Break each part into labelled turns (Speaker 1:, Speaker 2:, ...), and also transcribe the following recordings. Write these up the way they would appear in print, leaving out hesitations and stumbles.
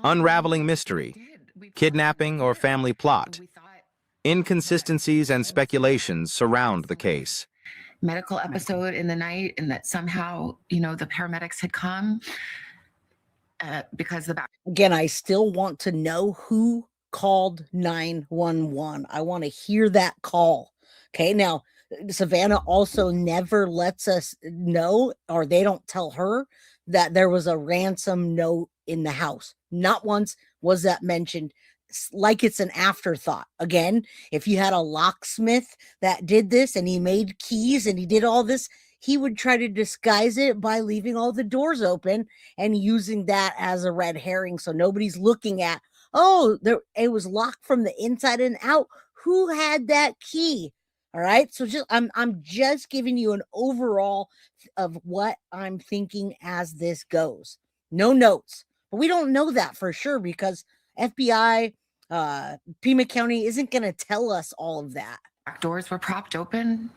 Speaker 1: Unraveling mystery, kidnapping or family plot. Inconsistencies and speculations surround the case.
Speaker 2: Medical episode in the night, and that somehow, the paramedics had come because the back.
Speaker 3: Again, I still want to know who called 911. I want to hear that call. Okay, now Savannah also never lets us know, or they don't tell her, that there was a ransom note in the house. Not once was that mentioned, like it's an afterthought. Again, if you had a locksmith that did this and he made keys and he did all this, he would try to disguise it by leaving all the doors open and using that as a red herring. So nobody's looking at, oh, it was locked from the inside and out. Who had that key? All right. So I'm just giving you an overall of what I'm thinking as this goes. No notes, but we don't know that for sure because FBI, Pima County isn't going to tell us all of that.
Speaker 2: Back doors were propped open,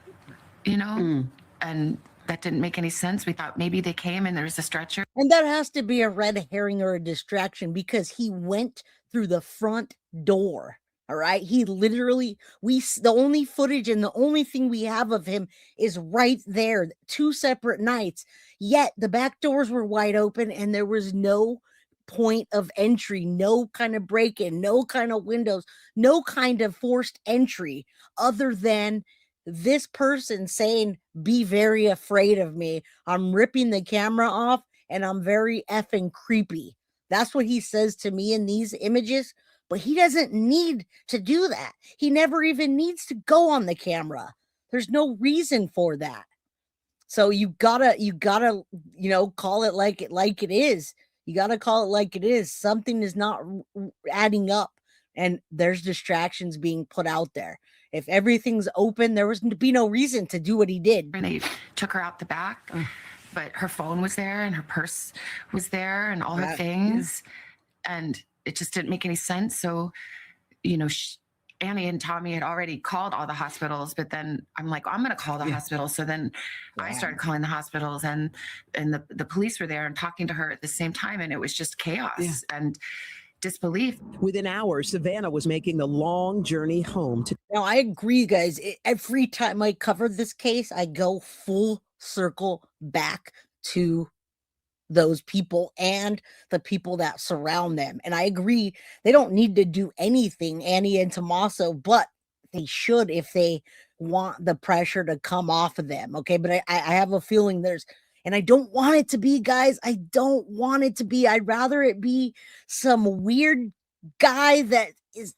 Speaker 2: and that didn't make any sense. We thought maybe they came and there's a stretcher.
Speaker 3: And that has to be a red herring or a distraction because he went through the front door. All right. He literally, the only footage and the only thing we have of him is right there, 2 separate nights. Yet the back doors were wide open and there was no point of entry, no kind of break-in, no kind of windows, no kind of forced entry other than this person saying, be very afraid of me. I'm ripping the camera off and I'm very effing creepy. That's what he says to me in these images. But he doesn't need to do that. He never even needs to go on the camera. There's no reason for that. So you gotta, call it like it is. You gotta call it like it is. Something is not adding up, and there's distractions being put out there. If everything's open, there would be no reason to do what he did.
Speaker 2: And they took her out the back, but her phone was there, and her purse was there, and all her things, and it just didn't make any sense. So, Annie and Tommy had already called all the hospitals, but then I'm like, I'm going to call the hospital. So then I started calling the hospitals, and the police were there and talking to her at the same time. And it was just chaos and disbelief.
Speaker 4: Within hours, Savannah was making the long journey home.
Speaker 3: Now, I agree, guys. Every time I cover this case, I go full circle back to those people and the people that surround them. And I agree, they don't need to do anything, Annie and Tommaso, but they should if they want the pressure to come off of them. Okay. But I have a feeling and I don't want it to be, guys. I don't want it to be. I'd rather it be some weird guy that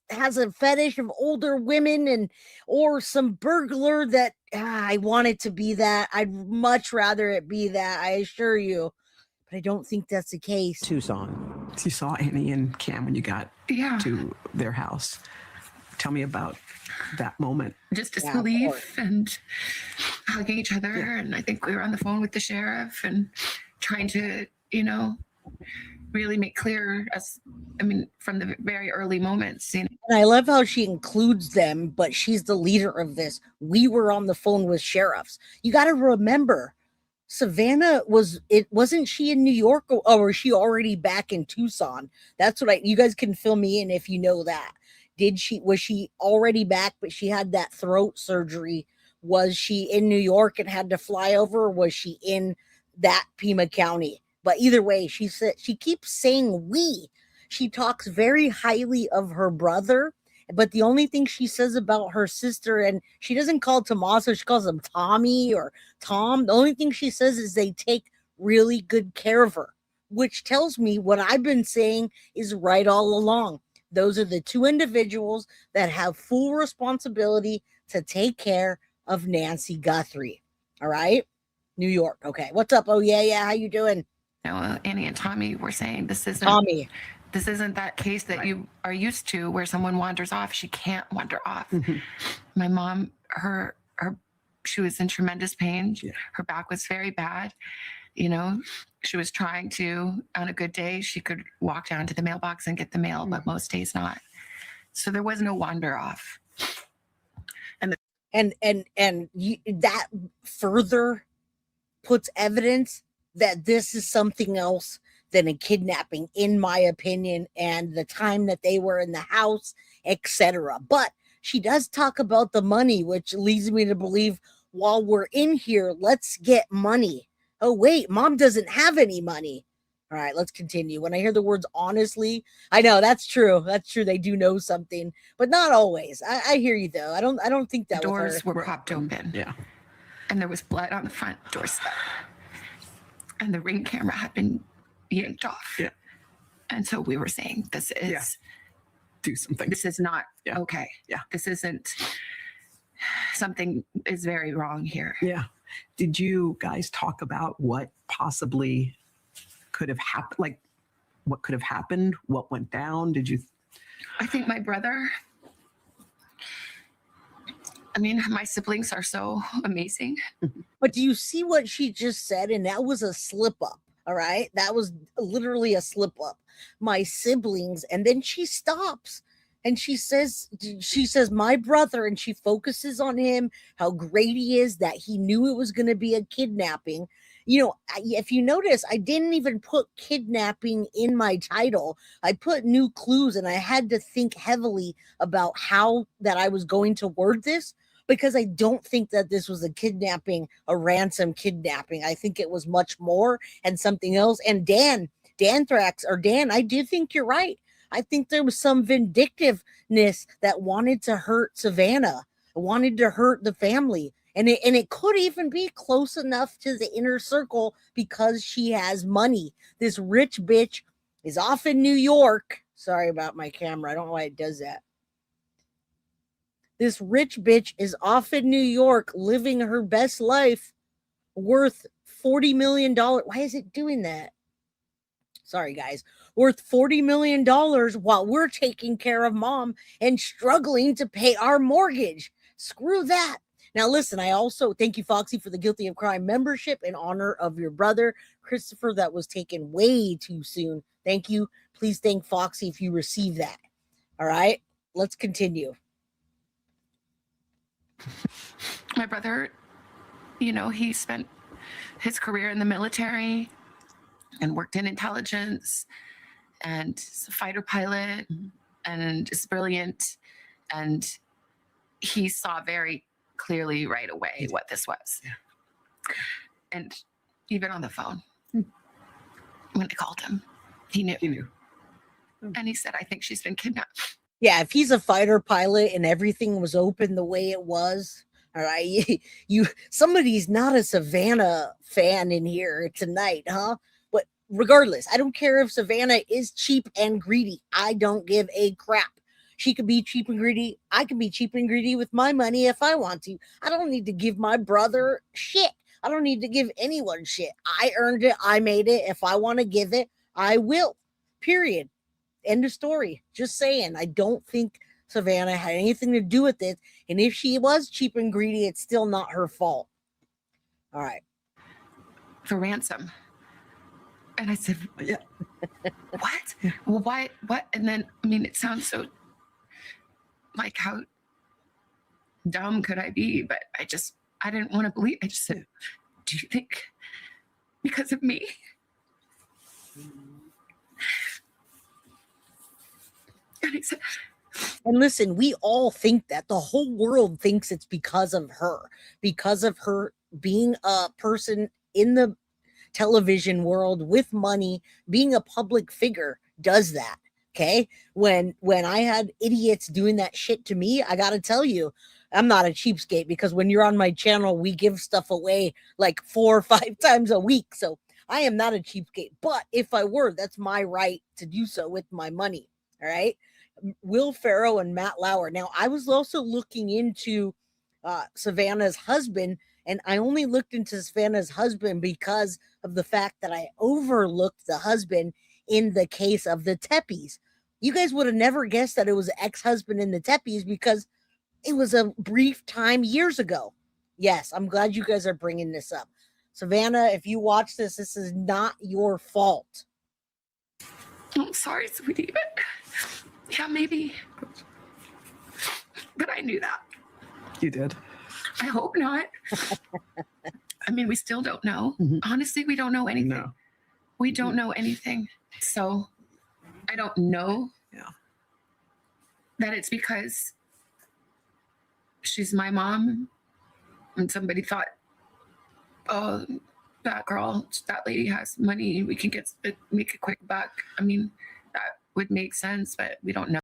Speaker 3: has a fetish of older women or some burglar that I want it to be that. I'd much rather it be that, I assure you. But I don't think that's the case.
Speaker 5: Tucson. You saw Annie and Cam when you got to their house. Tell me about that moment.
Speaker 2: Just disbelief and hugging each other. Yeah. And I think we were on the phone with the sheriff and trying to, really make clear from the very early moments. And
Speaker 3: I love how she includes them, but she's the leader of this. We were on the phone with sheriffs. You got to remember, Savannah wasn't she in New York or was she already back in Tucson? That's what you guys can fill me in if you know that. Was she already back, but she had that throat surgery? Was she in New York and had to fly over, or was she in that Pima County? But either way, she keeps saying we. She talks very highly of her brother. But the only thing she says about her sister, and she doesn't call Tommaso, she calls him Tommy or Tom. The only thing she says is they take really good care of her, which tells me what I've been saying is right all along. Those are the two individuals that have full responsibility to take care of Nancy Guthrie. All right? New York. Okay. What's up? Oh, yeah. How you doing?
Speaker 2: Annie and Tommy were saying this isn't that case that you are used to where someone wanders off. She can't wander off. Mm-hmm. My mom, she was in tremendous pain. Yeah. Her back was very bad. She was trying to, on a good day, she could walk down to the mailbox and get the mail, but most days not. So there was no wander off.
Speaker 3: And that further puts evidence that this is something else than a kidnapping, in my opinion, and the time that they were in the house, etc. But she does talk about the money, which leads me to believe while we're in here, let's get money. Oh, wait, mom doesn't have any money. All right, let's continue. When I hear the words honestly, I know that's true. That's true. They do know something, but not always. I hear you though. I don't think that
Speaker 2: the doors were popped open.
Speaker 5: Yeah.
Speaker 2: And there was blood on the front doorstep. And the Ring camera had been yanked off.
Speaker 5: Yeah.
Speaker 2: And so we were saying, this is
Speaker 5: do something.
Speaker 2: This is not okay.
Speaker 5: Yeah.
Speaker 2: This isn't, something is very wrong here.
Speaker 5: Yeah. Did you guys talk about what possibly could have happened? Like what could have happened? What went down? Did you?
Speaker 2: I think my brother, I mean, my siblings are so amazing.
Speaker 3: But do you see what she just said? And that was a slip up. All right. That was literally a slip up. My siblings. And then she stops and she says, my brother, and she focuses on him, how great he is, that he knew it was going to be a kidnapping. You know, if you notice, I didn't even put kidnapping in my title. I put new clues, and I had to think heavily about how that I was going to word this, because I don't think that this was a kidnapping, a ransom kidnapping. I think it was much more and something else. And Dan, I do think you're right. I think there was some vindictiveness that wanted to hurt Savannah, wanted to hurt the family. And it could even be close enough to the inner circle because she has money. This rich bitch is off in New York. Sorry about my camera. I don't know why it does that. This rich bitch is off in New York living her best life, worth $40 million. Why is it doing that? Sorry, guys. Worth $40 million while we're taking care of mom and struggling to pay our mortgage. Screw that. Now, listen, I also thank you, Foxy, for the Guilty of Crime membership in honor of your brother, Christopher. That was taken way too soon. Thank you. Please thank Foxy if you receive that. All right, let's continue.
Speaker 2: My brother, you know, he spent his career in the military and worked in intelligence and is a fighter pilot and is brilliant. And he saw very clearly right away what this was.
Speaker 5: Yeah.
Speaker 2: And even on the phone, when they called him, he knew. And he said, I think she's been kidnapped.
Speaker 3: Yeah, if he's a fighter pilot and everything was open the way it was, all right, somebody's not a Savannah fan in here tonight, huh? But regardless, I don't care if Savannah is cheap and greedy. I don't give a crap. She could be cheap and greedy. I can be cheap and greedy with my money if I want to. I don't need to give my brother shit. I don't need to give anyone shit. I earned it. I made it. If I want to give it, I will. Period. End of story. Just saying. I don't think Savannah had anything to do with it. And if she was cheap and greedy, it's still not her fault. All right.
Speaker 2: For ransom. And I said, yeah. What? Yeah. Well, why? What? And then, I mean, it sounds so like, how dumb could I be? But I didn't want to believe. I just said, do you think because of me? And he said,
Speaker 3: and listen, we all think that. The whole world thinks it's because of her being a person in the television world with money, being a public figure does that. Okay. When I had idiots doing that shit to me, I got to tell you, I'm not a cheapskate, because when you're on my channel, we give stuff away like 4 or 5 times a week. So I am not a cheapskate, but if I were, that's my right to do so with my money. All right. Will Ferrell and Matt Lauer. Now, I was also looking into Savannah's husband, and I only looked into Savannah's husband because of the fact that I overlooked the husband in the case of the Teppies. You guys would have never guessed that it was an ex-husband in the Teppies because it was a brief time years ago. Yes, I'm glad you guys are bringing this up. Savannah, if you watch this, this is not your fault.
Speaker 2: I'm sorry, sweetie, but yeah, maybe. But I knew that.
Speaker 5: You did.
Speaker 2: I hope not. I mean, we still don't know. Mm-hmm. Honestly, we don't know anything. No. We don't know anything. So I don't know that it's because she's my mom and somebody thought, oh, that girl, that lady has money. We can make a quick buck. I mean, that would make sense, but we don't know.